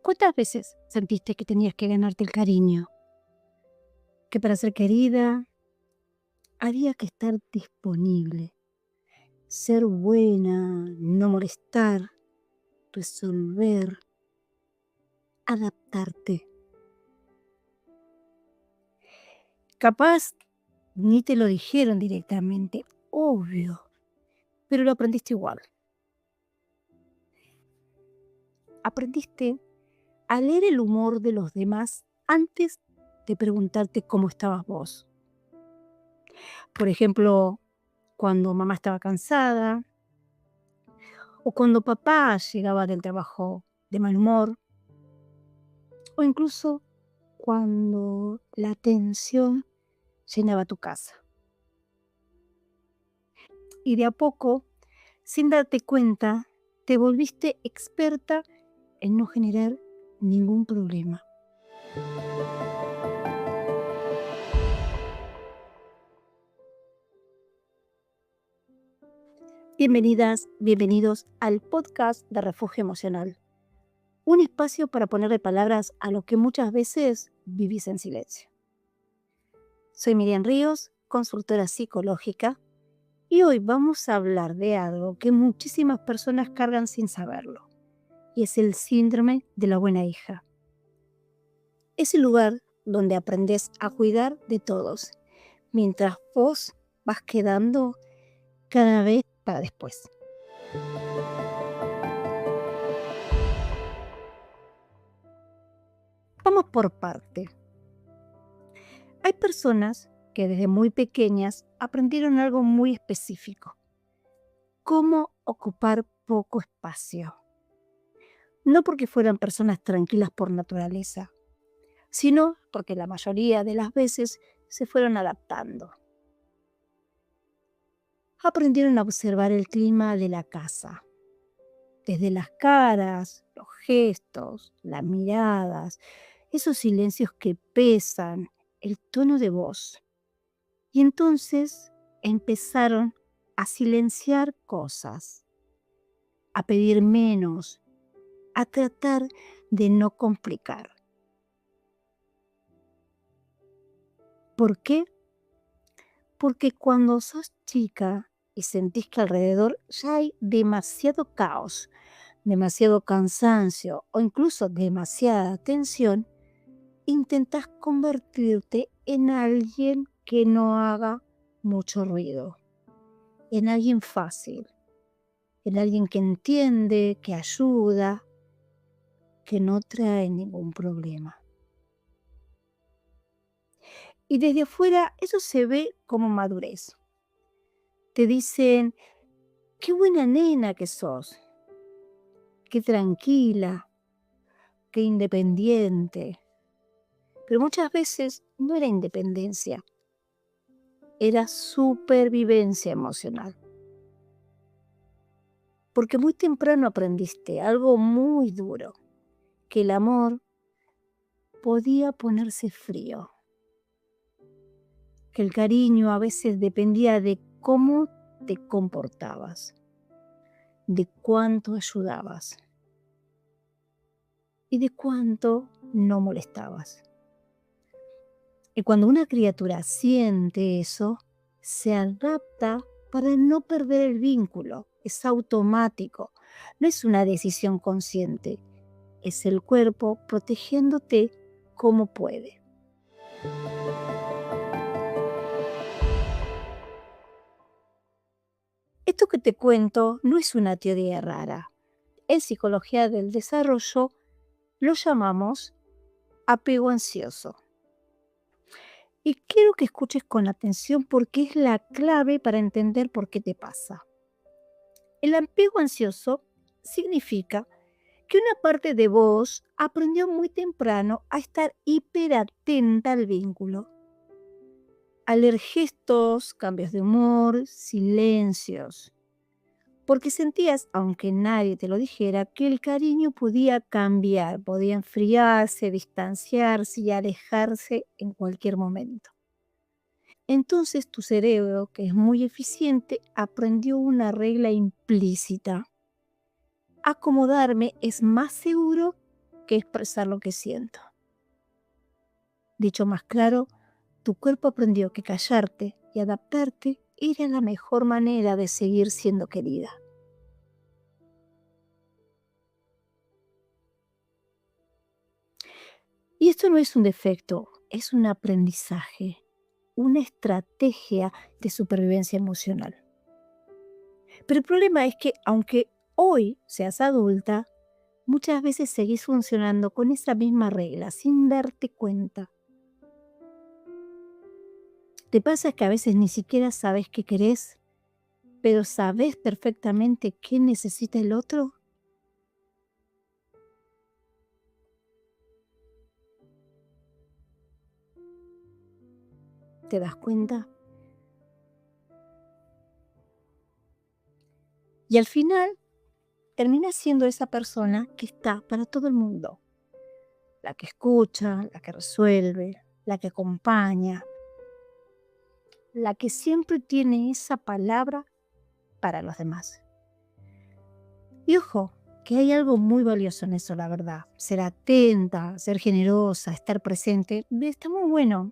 ¿Cuántas veces sentiste que tenías que ganarte el cariño? Que para ser querida había que estar disponible, ser buena, no molestar, resolver, adaptarte. Capaz ni te lo dijeron directamente, obvio, pero lo aprendiste igual. Aprendiste a leer el humor de los demás antes de preguntarte cómo estabas vos. Por ejemplo, cuando mamá estaba cansada o cuando papá llegaba del trabajo de mal humor o incluso cuando la tensión llenaba tu casa. Y de a poco, sin darte cuenta, te volviste experta en no generar ningún problema. Bienvenidas, bienvenidos al podcast de Refugio Emocional. Un espacio para ponerle palabras a lo que muchas veces vivís en silencio. Soy Miriam Ríos, consultora psicológica, y hoy vamos a hablar de algo que muchísimas personas cargan sin saberlo, y es el síndrome de la buena hija. Es el lugar donde aprendes a cuidar de todos, mientras vos vas quedando cada vez para después. Vamos por parte. Hay personas que desde muy pequeñas aprendieron algo muy específico: cómo ocupar poco espacio. No porque fueran personas tranquilas por naturaleza, sino porque la mayoría de las veces se fueron adaptando. Aprendieron a observar el clima de la casa, desde las caras, los gestos, las miradas, esos silencios que pesan, el tono de voz. Y entonces empezaron a silenciar cosas, a pedir menos, a tratar de no complicar. ¿Por qué? Porque cuando sos chica y sentís que alrededor ya hay demasiado caos, demasiado cansancio o incluso demasiada tensión, intentás convertirte en alguien que no haga mucho ruido, en alguien fácil, en alguien que entiende, que ayuda, que no trae ningún problema. Y desde afuera eso se ve como madurez. Te dicen: qué buena nena que sos, qué tranquila, qué independiente. Pero muchas veces no era independencia, era supervivencia emocional. Porque muy temprano aprendiste algo muy duro, que el amor podía ponerse frío, que el cariño a veces dependía de cómo te comportabas, de cuánto ayudabas y de cuánto no molestabas. Y cuando una criatura siente eso, se adapta para no perder el vínculo. Es automático, no es una decisión consciente, es el cuerpo protegiéndote como puede. Esto que te cuento no es una teoría rara. En psicología del desarrollo lo llamamos apego ansioso. Y quiero que escuches con atención porque es la clave para entender por qué te pasa. El apego ansioso significa que una parte de vos aprendió muy temprano a estar hiperatenta al vínculo, a leer gestos, cambios de humor, silencios, porque sentías, aunque nadie te lo dijera, que el cariño podía cambiar, podía enfriarse, distanciarse y alejarse en cualquier momento. Entonces tu cerebro, que es muy eficiente, aprendió una regla implícita: acomodarme es más seguro que expresar lo que siento. Dicho más claro, tu cuerpo aprendió que callarte y adaptarte era la mejor manera de seguir siendo querida. Y esto no es un defecto, es un aprendizaje, una estrategia de supervivencia emocional. Pero el problema es que aunque hoy seas adulta, muchas veces seguís funcionando con esa misma regla sin darte cuenta. ¿Te pasa que a veces ni siquiera sabes qué querés, pero sabes perfectamente qué necesita el otro? ¿Te das cuenta? Y al final terminas siendo esa persona que está para todo el mundo. La que escucha, la que resuelve, la que acompaña, la que siempre tiene esa palabra para los demás. Y ojo, que hay algo muy valioso en eso, la verdad. Ser atenta, ser generosa, estar presente, está muy bueno.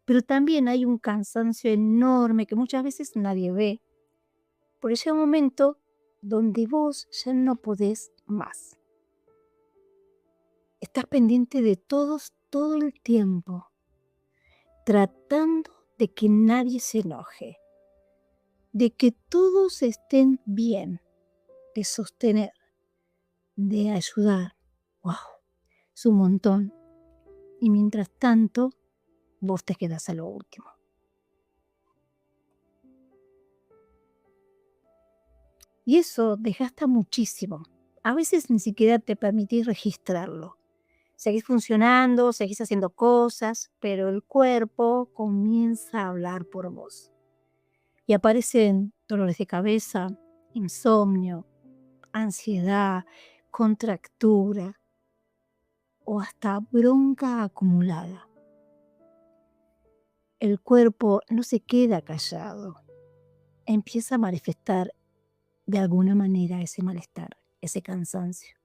Pero también hay un cansancio enorme que muchas veces nadie ve. Porque llega un momento donde vos ya no podés más. Estás pendiente de todos todo el tiempo, tratando de que nadie se enoje, de que todos estén bien, de sostener, de ayudar. ¡Wow! Es un montón. Y mientras tanto, vos te quedás a lo último. Y eso desgasta muchísimo. A veces ni siquiera te permitís registrarlo. Seguís funcionando, seguís haciendo cosas, pero el cuerpo comienza a hablar por vos. Y aparecen dolores de cabeza, insomnio, ansiedad, contractura o hasta bronca acumulada. El cuerpo no se queda callado, empieza a manifestar de alguna manera ese malestar, ese cansancio.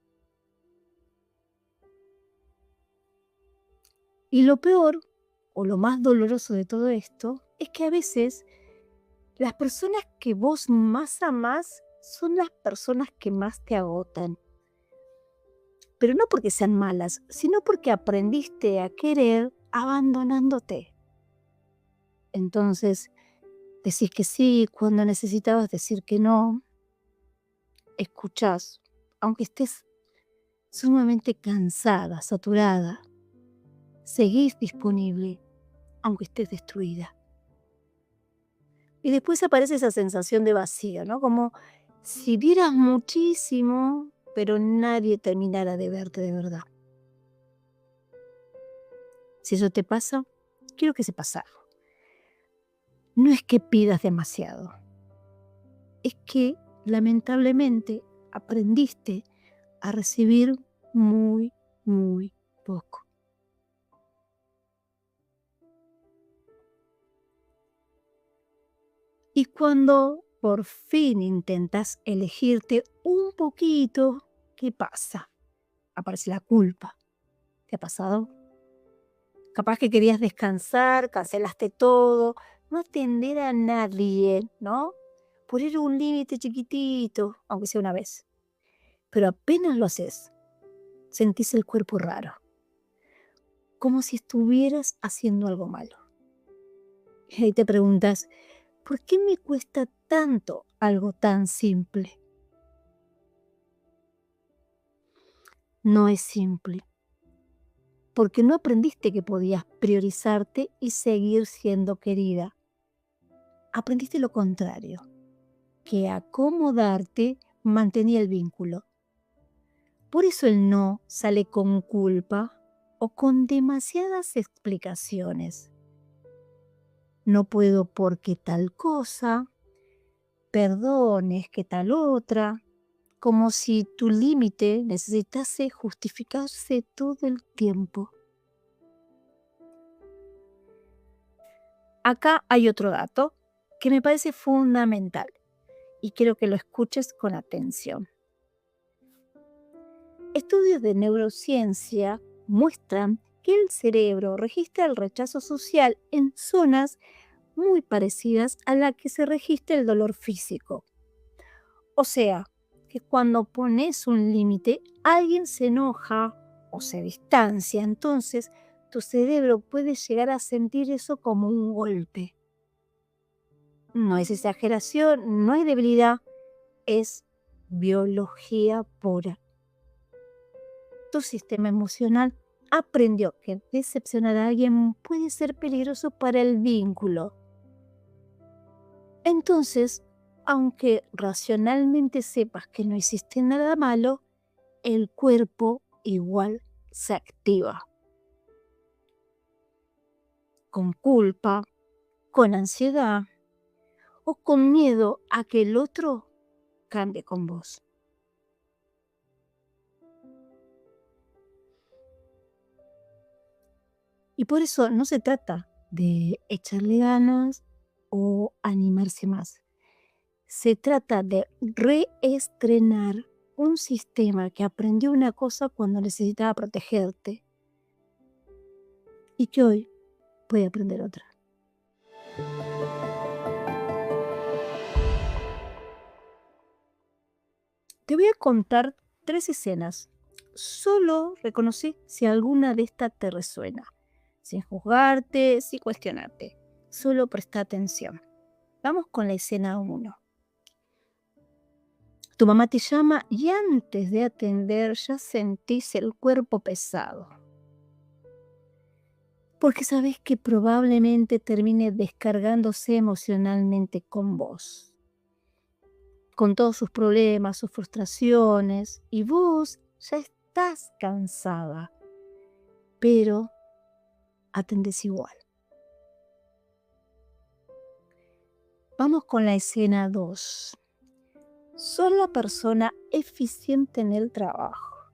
Y lo peor, o lo más doloroso de todo esto, es que a veces las personas que vos más amás son las personas que más te agotan. Pero no porque sean malas, sino porque aprendiste a querer abandonándote. Entonces, decís que sí cuando necesitabas decir que no, escuchás, aunque estés sumamente cansada, saturada, seguís disponible, aunque estés destruida. Y después aparece esa sensación de vacío, ¿no? Como si dieras muchísimo, pero nadie terminara de verte de verdad. Si eso te pasa, quiero que sepas algo. No es que pidas demasiado, es que lamentablemente aprendiste a recibir muy, muy poco. Y cuando por fin intentas elegirte un poquito, ¿qué pasa? Aparece la culpa. ¿Te ha pasado? Capaz que querías descansar, cancelaste todo, no atender a nadie, ¿no? Poner un límite chiquitito, aunque sea una vez. Pero apenas lo haces, sentís el cuerpo raro, como si estuvieras haciendo algo malo. Y ahí te preguntas, ¿por qué me cuesta tanto algo tan simple? No es simple, porque no aprendiste que podías priorizarte y seguir siendo querida. Aprendiste lo contrario, que acomodarte mantenía el vínculo. Por eso el no sale con culpa o con demasiadas explicaciones. No puedo porque tal cosa, perdón, es que tal otra, como si tu límite necesitase justificarse todo el tiempo. Acá hay otro dato que me parece fundamental y quiero que lo escuches con atención. Estudios de neurociencia muestran que el cerebro registra el rechazo social en zonas muy parecidas a la que se registra el dolor físico. O sea, que cuando pones un límite, alguien se enoja o se distancia, entonces tu cerebro puede llegar a sentir eso como un golpe. No es exageración, no hay debilidad, es biología pura. Tu sistema emocional aprendió que decepcionar a alguien puede ser peligroso para el vínculo. Entonces, aunque racionalmente sepas que no hiciste nada malo, el cuerpo igual se activa. Con culpa, con ansiedad o con miedo a que el otro cambie con vos. Y por eso no se trata de echarle ganas o animarse más. Se trata de reestrenar un sistema que aprendió una cosa cuando necesitaba protegerte y que hoy puede aprender otra. Te voy a contar 3 escenas. Solo reconocí si alguna de estas te resuena, sin juzgarte, sin cuestionarte. Solo presta atención. Vamos con la escena 1. Tu mamá te llama y antes de atender ya sentís el cuerpo pesado. Porque sabes que probablemente termine descargándose emocionalmente con vos, con todos sus problemas, sus frustraciones, y vos ya estás cansada, pero atendés igual. Vamos con la escena 2. Sos la persona eficiente en el trabajo,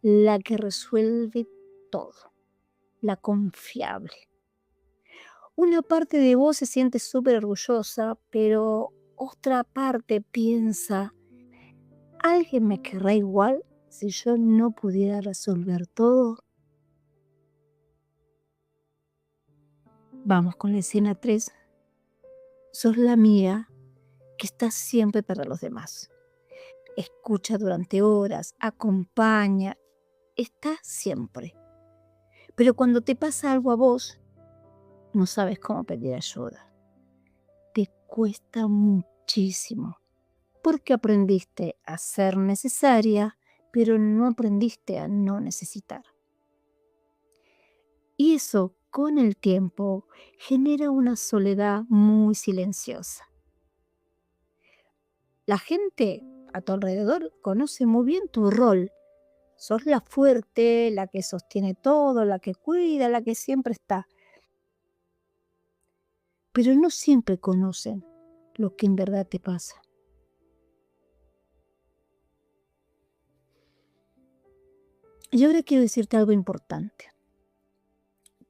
la que resuelve todo, la confiable. Una parte de vos se siente súper orgullosa, pero otra parte piensa, ¿alguien me querrá igual si yo no pudiera resolver todo? Vamos con la escena 3. Sos la amiga que está siempre para los demás. Escucha durante horas, acompaña, está siempre. Pero cuando te pasa algo a vos, no sabes cómo pedir ayuda. Te cuesta muchísimo, porque aprendiste a ser necesaria, pero no aprendiste a no necesitar. Y eso, con el tiempo, genera una soledad muy silenciosa. La gente a tu alrededor conoce muy bien tu rol. Sos la fuerte, la que sostiene todo, la que cuida, la que siempre está. Pero no siempre conocen lo que en verdad te pasa. Y ahora quiero decirte algo importante.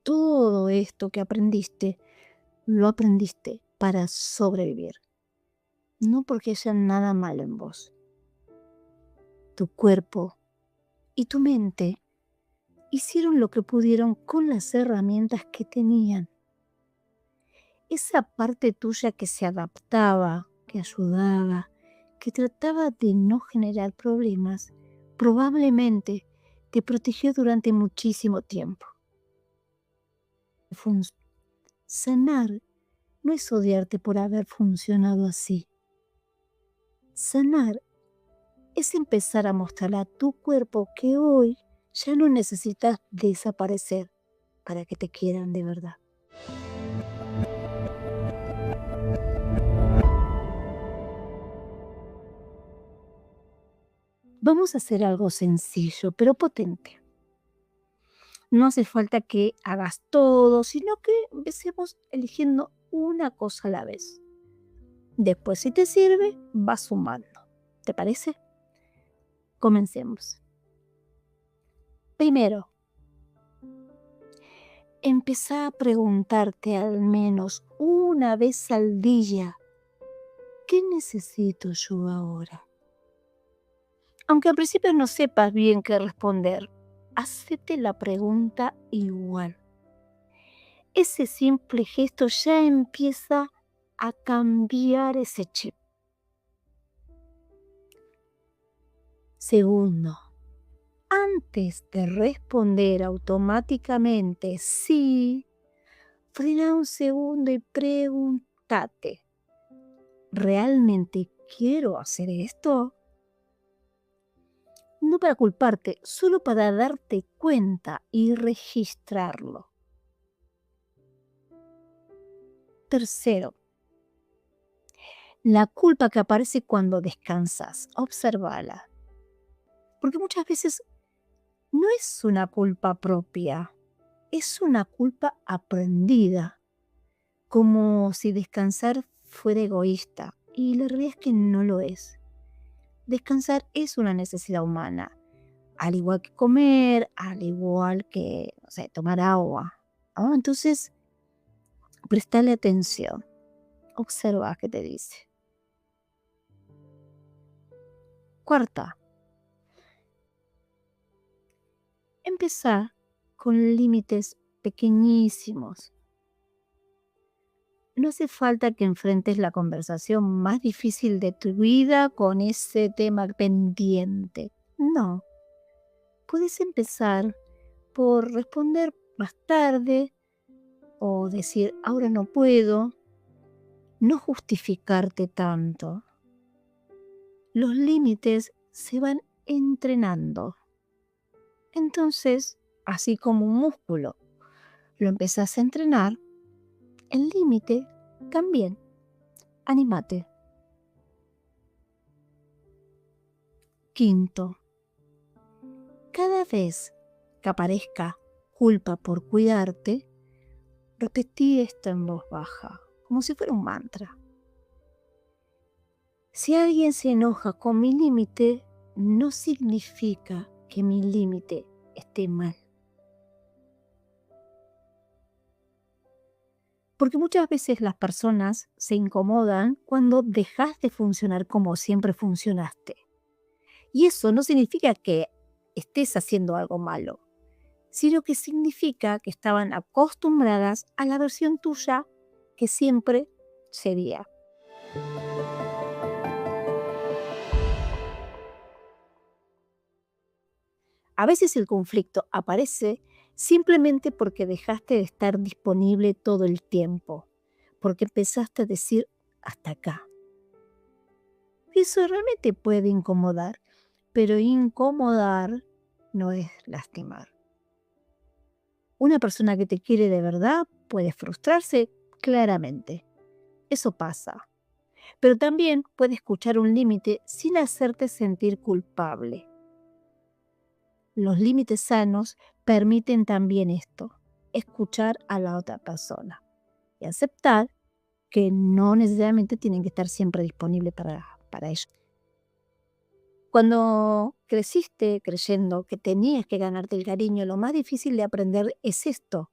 Todo esto que aprendiste, lo aprendiste para sobrevivir. No porque haya nada malo en vos. Tu cuerpo y tu mente hicieron lo que pudieron con las herramientas que tenían. Esa parte tuya que se adaptaba, que ayudaba, que trataba de no generar problemas, probablemente te protegió durante muchísimo tiempo. Sanar no es odiarte por haber funcionado así. Sanar es empezar a mostrar a tu cuerpo que hoy ya no necesitas desaparecer para que te quieran de verdad. Vamos a hacer algo sencillo, pero potente. No hace falta que hagas todo, sino que empecemos eligiendo una cosa a la vez. Después, si te sirve, vas sumando. ¿Te parece? Comencemos. Primero, empezá a preguntarte al menos una vez al día, ¿qué necesito yo ahora? Aunque al principio no sepas bien qué responder, hacete la pregunta igual. Ese simple gesto ya empieza a cambiar ese chip. Segundo, antes de responder automáticamente sí, frena un segundo y pregúntate, ¿realmente quiero hacer esto? No para culparte, solo para darte cuenta y registrarlo. Tercero, la culpa que aparece cuando descansas, obsérvala. Porque muchas veces no es una culpa propia, es una culpa aprendida, como si descansar fuera egoísta. Y la realidad es que no lo es. Descansar es una necesidad humana, al igual que comer, al igual que, no sé, tomar agua. Entonces, prestale atención, observa qué te dice. Cuarta, empezar con límites pequeñísimos. No hace falta que enfrentes la conversación más difícil de tu vida con ese tema pendiente. No, puedes empezar por responder más tarde o decir ahora no puedo, no justificarte tanto. Los límites se van entrenando. Entonces, así como un músculo, lo empezás a entrenar, el límite también. Anímate. Quinto, cada vez que aparezca culpa por cuidarte, repetí esto en voz baja, como si fuera un mantra. Si alguien se enoja con mi límite, no significa que mi límite esté mal. Porque muchas veces las personas se incomodan cuando dejas de funcionar como siempre funcionaste. Y eso no significa que estés haciendo algo malo, sino que significa que estaban acostumbradas a la versión tuya que siempre sería. A veces el conflicto aparece simplemente porque dejaste de estar disponible todo el tiempo, porque empezaste a decir hasta acá. Eso realmente puede incomodar, pero incomodar no es lastimar. Una persona que te quiere de verdad puede frustrarse claramente. Eso pasa. Pero también puede escuchar un límite sin hacerte sentir culpable. Los límites sanos permiten también esto, escuchar a la otra persona y aceptar que no necesariamente tienen que estar siempre disponibles para ellos. Cuando creciste creyendo que tenías que ganarte el cariño, lo más difícil de aprender es esto.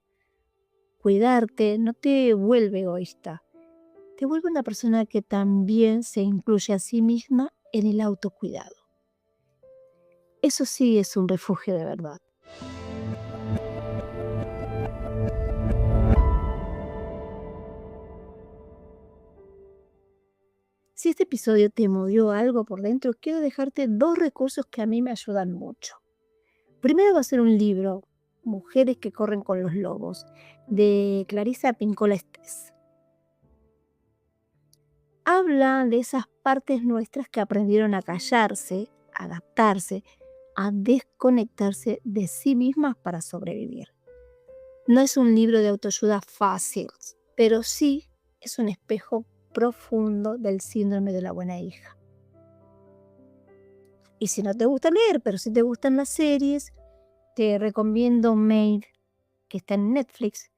Cuidarte no te vuelve egoísta, te vuelve una persona que también se incluye a sí misma en el autocuidado. Eso sí es un refugio de verdad. Si este episodio te movió algo por dentro, quiero dejarte 2 recursos que a mí me ayudan mucho. Primero va a ser un libro, Mujeres que corren con los lobos, de Clarissa Pinkola Estés. Habla de esas partes nuestras que aprendieron a callarse, a adaptarse, a desconectarse de sí mismas para sobrevivir. No es un libro de autoayuda fácil, pero sí es un espejo profundo del síndrome de la buena hija. Y si no te gusta leer, pero si te gustan las series, te recomiendo Maid, que está en Netflix,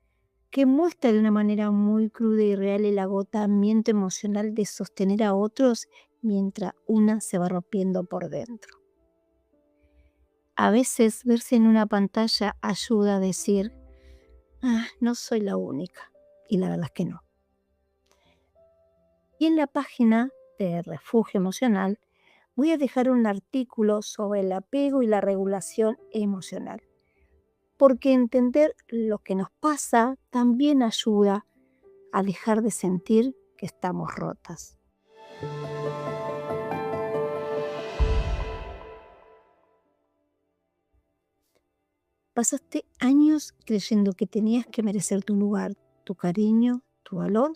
que muestra de una manera muy cruda y real el agotamiento emocional de sostener a otros mientras una se va rompiendo por dentro. A veces verse en una pantalla ayuda a decir, no soy la única, y la verdad es que no. Y en la página de Refugio Emocional voy a dejar un artículo sobre el apego y la regulación emocional, porque entender lo que nos pasa también ayuda a dejar de sentir que estamos rotas. Pasaste años creyendo que tenías que merecer tu lugar, tu cariño, tu valor,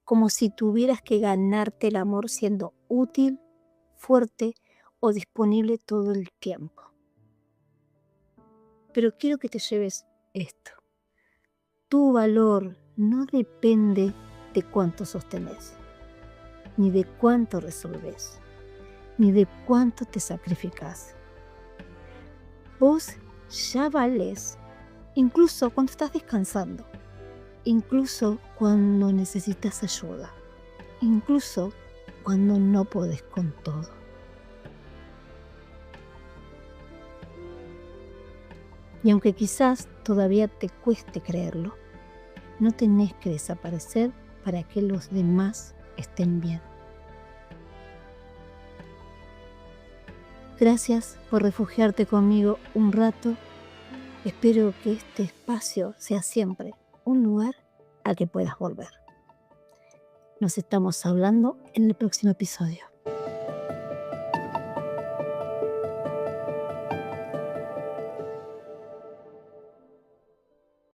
como si tuvieras que ganarte el amor siendo útil, fuerte o disponible todo el tiempo. Pero quiero que te lleves esto. Tu valor no depende de cuánto sostenés, ni de cuánto resolvés, ni de cuánto te sacrificás. Vos ya valés, incluso cuando estás descansando, incluso cuando necesitas ayuda, incluso cuando no podés con todo. Y aunque quizás todavía te cueste creerlo, no tenés que desaparecer para que los demás estén bien. Gracias por refugiarte conmigo un rato. Espero que este espacio sea siempre un lugar al que puedas volver. Nos estamos hablando en el próximo episodio.